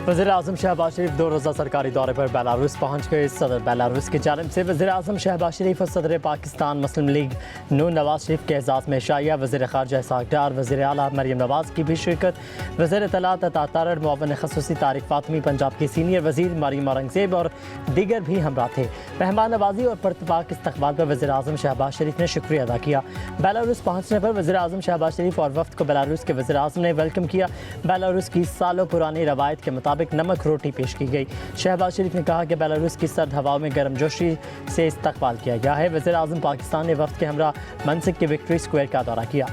वज़ीर-ए-आज़म शहबाज शरीफ 2 रोज़ा सरकारी दौरे पर बेलारूस पहुँच गए। सदर बेलारूस की जानिब से वज़ीर-ए-आज़म शहबाज शरीफ और सदर पाकिस्तान मुस्लिम लीग नून नवाज शरीफ के एजाज़ में शाइया वज़ीर ख़ारजा इसहाक़ डार, वज़ीर आला मरीम नवाज़ की भी शिरकत। वज़ीर इत्तलात अता तारड़, मुअव्विन ख़ुसूसी तारिक फ़ातिमी, पंजाब की सीनियर वज़ीर मरीम औरंगज़ेब और दीगर भी हमरा थे। मेहमान नवाजी और पुरतपाक इस्तक़बाल पर वज़ीर-ए-आज़म शहबाज शरीफ ने शुक्रिया अदा किया। बेलारूस पहुँचने पर वज़ीर-ए-आज़म शहबाज शरीफ और वफ़द को बेलारूस के वज़ीर-ए-आज़म ने वेलकम किया। बेलारूस की सालों पुरानी रवायत के मुताबिक नमक रोटी पेश की गई। शहबाज शरीफ ने कहा कि बेलारूस की सर्द हवाओं में गर्मजोशी से इस्तकबाल किया गया है। वज़ीर-ए-आज़म पाकिस्तान ने वफ़द के हमरा मंसिक के विक्ट्री स्क्वायर का दौरा किया।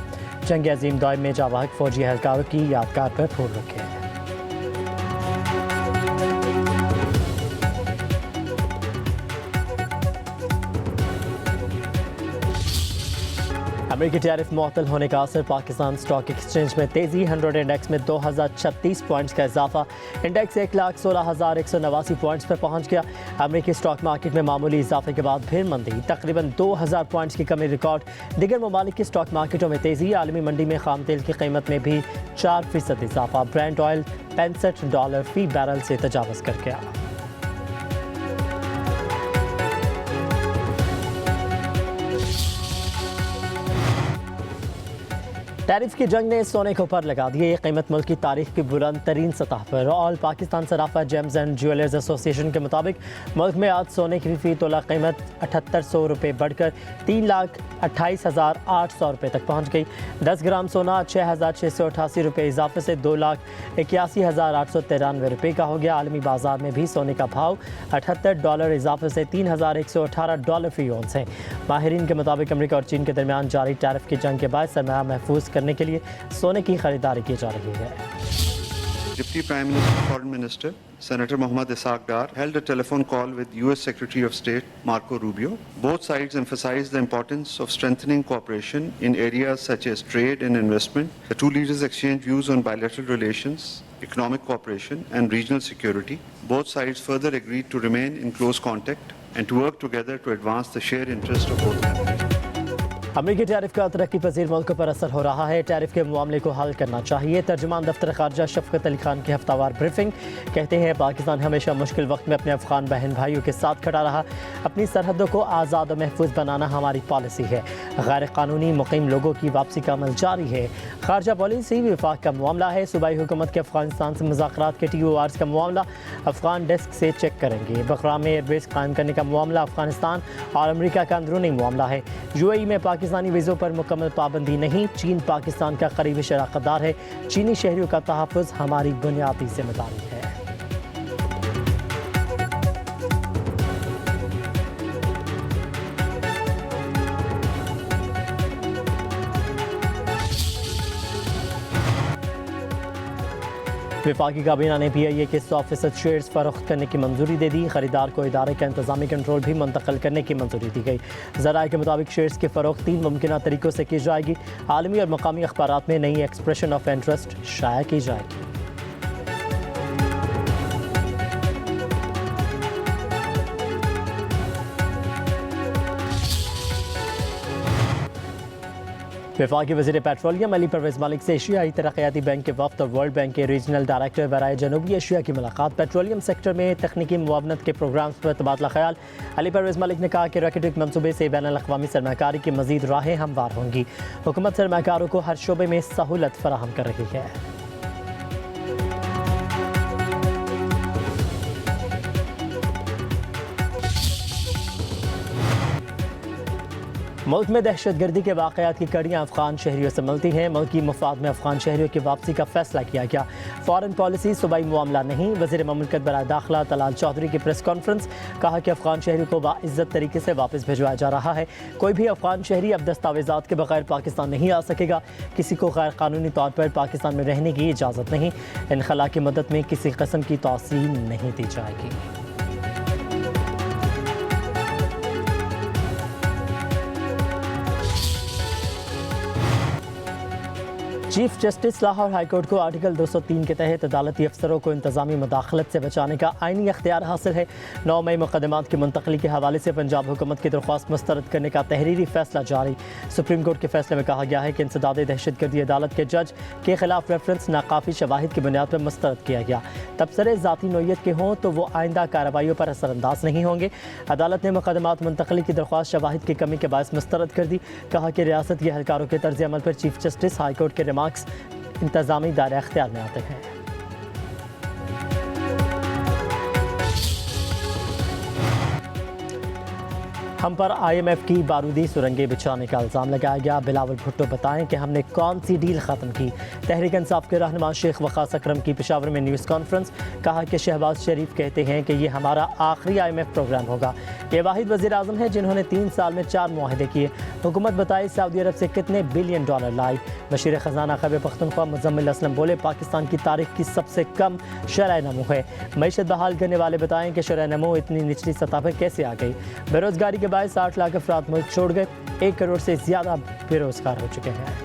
जंग अजीम दौर में जावाहक फौजी एहलकारों की यादगार पर फूल रखे। अमेरिकी टैरिफ मुअत्तल होने का असर, पाकिस्तान स्टॉक एक्सचेंज में तेज़ी, 100 इंडेक्स में 2036 पॉइंट्स का इजाफा, इंडेक्स 1,16,189 पॉइंट्स पर पहुंच गया। अमेरिकी स्टॉक मार्केट में मामूली इजाफे के बाद फिर मंदी, तकरीबन 2000 पॉइंट्स की कमी रिकॉर्ड। दीगर ममालिक की स्टॉक मार्केटों में तेज़ी, आलमी मंडी में खाम तेल की कीमत में भी 4% इजाफा, ब्रेंट ऑयल $65 फी बैरल से तजावज़ कर गया। टैरिफ की जंग ने सोने को ऊपर लगा दिए। ये कीमत मुल्क की तारीख की बुलंद तरीन सतह पर। All Pakistan Sarafa James and jewellers association के मुताबिक मुल्क में आज सोने की फी तोला कीमत 7800 रुपये बढ़कर 3,28,800 रुपये तक पहुँच गई। 10 ग्राम सोना 6,688 रुपये इजाफे से 2,81,893 रुपये का हो गया। आलमी बाजार में भी सोने का भाव $78 इजाफे से $3,118 फी औंस है। माहिरीन के मुताबिक अमेरिका और चीन के दरमियान जारी टैरिफ की जंग के बाद सरमाया महफूज करने के लिए सोने की खरीदारी की जा रही है। Deputy Prime Minister, Foreign Minister, Senator Mohammad Ishaq Dar held a telephone call with U.S. Secretary of State Marco Rubio. Both sides emphasized the importance of strengthening cooperation in areas such as trade and investment. The two leaders exchanged views on bilateral relations, economic cooperation, and regional security. Both sides further agreed to remain in close contact and to work together to advance the shared interest of both countries. अमेरिकी tariff का तरक्की पजीर मुल्कों पर असर हो रहा है। Tariff के मामले को हल करना चाहिए। तर्जुमान दफ्तर खारजा शफकत अली खान की हफ्तावार ब्रीफिंग कहते हैं, पाकिस्तान हमेशा मुश्किल वक्त में अपने अफगान बहन भाइयों के साथ खड़ा रहा। अपनी सरहदों को आज़ाद और महफूज बनाना हमारी पॉलिसी है। गैर कानूनी मुकीम लोगों की वापसी का अमल जारी है। खारजा पॉलिसी विफाक का मामला है। सूबाई हुकूमत के अफगानिस्तान से मुज़ाकरात के TORs का मामला अफगान डेस्क से चेक करेंगे। बकराम में एयरबेस कायम करने का मामला अफगानिस्तान और अमेरिका का अंदरूनी मामला है। UAE में पाकिस्तानी वीज़ों पर मुकम्मल पाबंदी नहीं। चीन पाकिस्तान का करीबी शराकतदार है। चीनी शहरियों का तहफ़्फ़ुज़ हमारी बुनियादी जिम्मेदारी है। विफाकी काबीना ने PIA के 100% शेयर्स फरोख्त करने की मंजूरी दे दी। खरीदार को इदारे का इंतजामी कंट्रोल भी मुंतकिल करने की मंजूरी दी गई। ज़राए के मुताबिक शेयर्स की फरोख्त 3 मुमकिन तरीक़ों से की जाएगी। आलमी और मकामी अखबारात में नई एक्सप्रेशन ऑफ इंटरेस्ट शाया की जाएगी। वफाकी वज़ीर पेट्रोलियम अली परवेज़ मलिक से एशियाई तरक्याती बैंक के वफ़द और वर्ल्ड बैंक के रीजनल डायरेक्टर बराए जनूबी एशिया की मुलाकात। पेट्रोलियम सेक्टर में तकनीकी मुआवनत के प्रोग्राम्स पर तबादला ख्याल। अली परवेज़ मलिक ने कहा कि रैकेटिक मनसूबे से बैनुल-अक़वामी सरमाकारी की मज़ीद राहें हमवार होंगी। हुकूमत सरमाकारों को हर शोबे में सहूलत फराहम कर रही है। मुल्क में दहशतगर्दी के वाक़यात की कड़ियाँ अफ़गान शहरियों से मिलती हैं। मुल्क की मुफाद में अफ़गान शहरियों की वापसी का फैसला किया गया। फ़ॉरेन पॉलिसी सूबाई मामला नहीं। वज़ीर ममलकत बराए दाखिला तलाल चौधरी की प्रेस कॉन्फ्रेंस, कहा कि अफ़गान शहरियों को बाइज़्ज़त तरीके से वापस भिजवाया जा रहा है। कोई भी अफ़गान शहरी अब दस्तावेज़ात के बगैर पाकिस्तान नहीं आ सकेगा। किसी को गैर कानूनी तौर पर पाकिस्तान में रहने की इजाज़त नहीं। इनखला की मदद में किसी किस्म की तौसील नहीं दी जाएगी। चीफ जस्टिस लाहौर हाईकोर्ट को आर्टिकल 203 के तहत अदालती अफसरों को इंतजामी मुदाखलत से बचाने का आइनी अख्तियार हासिल है। 9 मई मुकदमात की मुंतकली के हवाले से पंजाब हुकूमत की दरख्वास्त मुस्तरद करने का तहरीरी फैसला जारी। सुप्रीम कोर्ट के फैसले में कहा गया है कि इंसदाद दहशतगर्दी अदालत के जज के खिलाफ रेफरेंस नाकाफी शवाहिद की बुनियाद पर मुस्तरद किया गया। तबसरे ज़ाती नोयत के हों तो वो आइंदा कार्रवाइयों पर असरअंदाज नहीं होंगे। अदालत ने मुकदमात मुंतकली की दरख्वास्त शवाहिद की कमी के बायस मुस्तरद कर दी। कहा कि रियासत के एहलकारों के तर्ज अमल पर चीफ जस्टिस हाईकोर्ट के रिमार्क्स इंतजामी दायरे अख्तियार में आते हैं। हम पर IMF की बारूदी सुरंगें बिछाने का इल्ज़ाम लगाया गया। बिलावल भुट्टो बताएं कि हमने कौन सी डील ख़त्म की। तहरीक इंसाफ के रहनुमा शेख वक़ास अकरम की पेशावर में न्यूज़ कॉन्फ्रेंस। कहा कि शहबाज शरीफ कहते हैं कि ये हमारा आखिरी IMF प्रोग्राम होगा। ये वाहिद वज़ीर आज़म है जिन्होंने 3 साल में 4 मुआहदे किए। हुकूमत बताई सऊदी अरब से कितने बिलियन डॉलर लाई। वज़ीर ख़जाना खैबर पख्तूनख्वा मुज़म्मिल असलम बोले पाकिस्तान की तारीख की सबसे कम शरह नमू है। मईशत बहाल करने वाले बताएं कि शरह नमू इतनी निचली सतह पर कैसे आ गई। बेरोज़गारी के बाद 60 लाख अफराद मुल्क छोड़ गए। 1 करोड़ से ज़्यादा बेरोज़गार हो चुके हैं।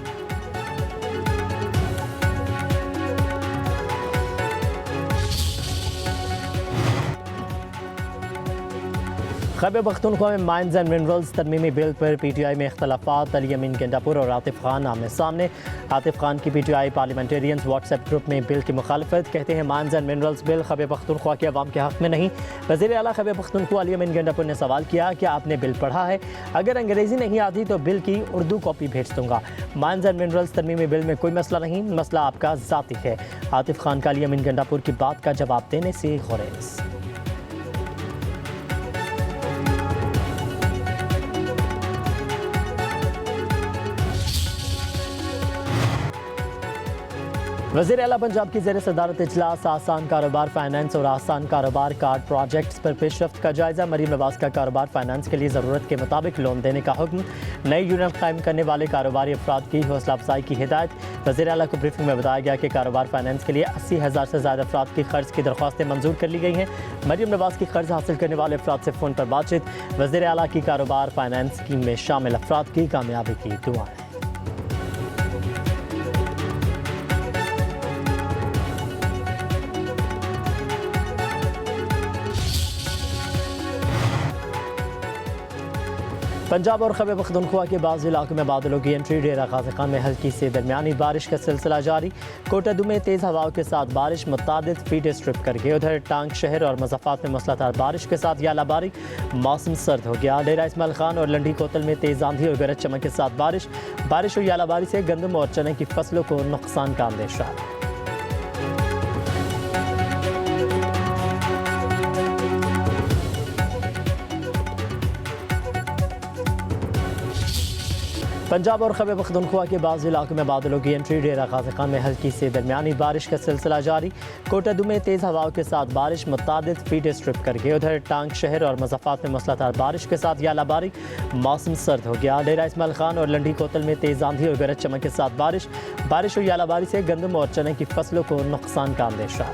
खैबर पख्तूनख्वा में माइंस एंड मिनरल्स तरमीमी बिल पर PTI में इख्तलाफात। अली अमीन गंडापुर और आतिफ खान आमने सामने। आतिफ खान की PTI पार्लियामेंटेरियंस व्हाट्सएप ग्रुप में बिल की मुखालफत। कहते हैं mines and minerals bill Khyber Pakhtunkhwa के अवाम के हक़ में नहीं। वज़ीर आला खैबर पख्तूनख्वा अली अमीन गंडापुर ने सवाल किया कि आपने बिल पढ़ा है? अगर अंग्रेज़ी नहीं आती तो बिल की उर्दू कॉपी भेज दूँगा। माइंस एंड मिनरल्स तरमीमी बिल में कोई मसला नहीं, मसला आपका ज़ाती है। आतिफ खान का अली अमीन गंडापुर की बात का जवाब देने से गुरेज। वज़ीर आला पंजाब की ज़ेर सदारत इजलास आसान कारोबार फाइनेंस और आसान कारोबार कार्ड प्रोजेक्ट्स पर पेशरफ्त का जायज़ा। मरीम नवाज का कारोबार फाइनेंस के लिए ज़रूरत के मुताबिक लोन देने का हुक्म। नई यूनिट कायम करने वाले कारोबारी अफराद की हौसला अफजाई की हिदायत। वज़ीर आला को ब्रीफिंग में बताया गया कि कारोबार फाइनेंस के लिए 80,000 से ज़्यादा अफराद की कर्ज की दरख्वास्तें मंजूर कर ली गई हैं। मरीम नवाज की कर्ज हासिल करने वाले अफराद से फ़ोन पर बातचीत। वज़ीर आला की कारोबार फाइनेंस स्कीम में शामिल अफराद की कामयाबी की दुआएं। पंजाब और खैबर पख्तूनख्वा के बाज़ इलाकों में बादलों की एंट्री। डेरा गाज़ी खान में हल्की से दरमियानी बारिश का सिलसिला जारी। कोटादू में तेज़ हवाओं के साथ बारिश मुतादिद फीट स्ट्रिप कर गई। उधर टांग शहर और मुज़फ़्फ़राबाद में मूसलाधार बारिश के साथ यालाबारी। मौसम सर्द हो गया। डेरा इस्माइल खान और लंडी कोतल में तेज़ आंधी और गरज चमक के साथ बारिश और यालाबारी से गंदम और चने की फसलों को नुकसान का अंदेशा। पंजाब और खैबर पख्तूनख्वा के बाज़ इलाकों में बादलों की एंट्री। डेरा गाज़ी खान में हल्की से दरमियानी बारिश का सिलसिला जारी। कोटादू में तेज़ हवाओं के साथ बारिश मुतादिद फीट स्ट्रिप कर गई। उधर टांग शहर और मुज़फ़्फ़राबाद में मूसलाधार बारिश के साथ यालाबारी। मौसम सर्द हो गया। डेरा इस्माइल खान और लंडी कोतल में तेज़ आंधी और गरज चमक के साथ बारिश और यालाबारी से गंदम और चने की फसलों को नुकसान का अंदेशा।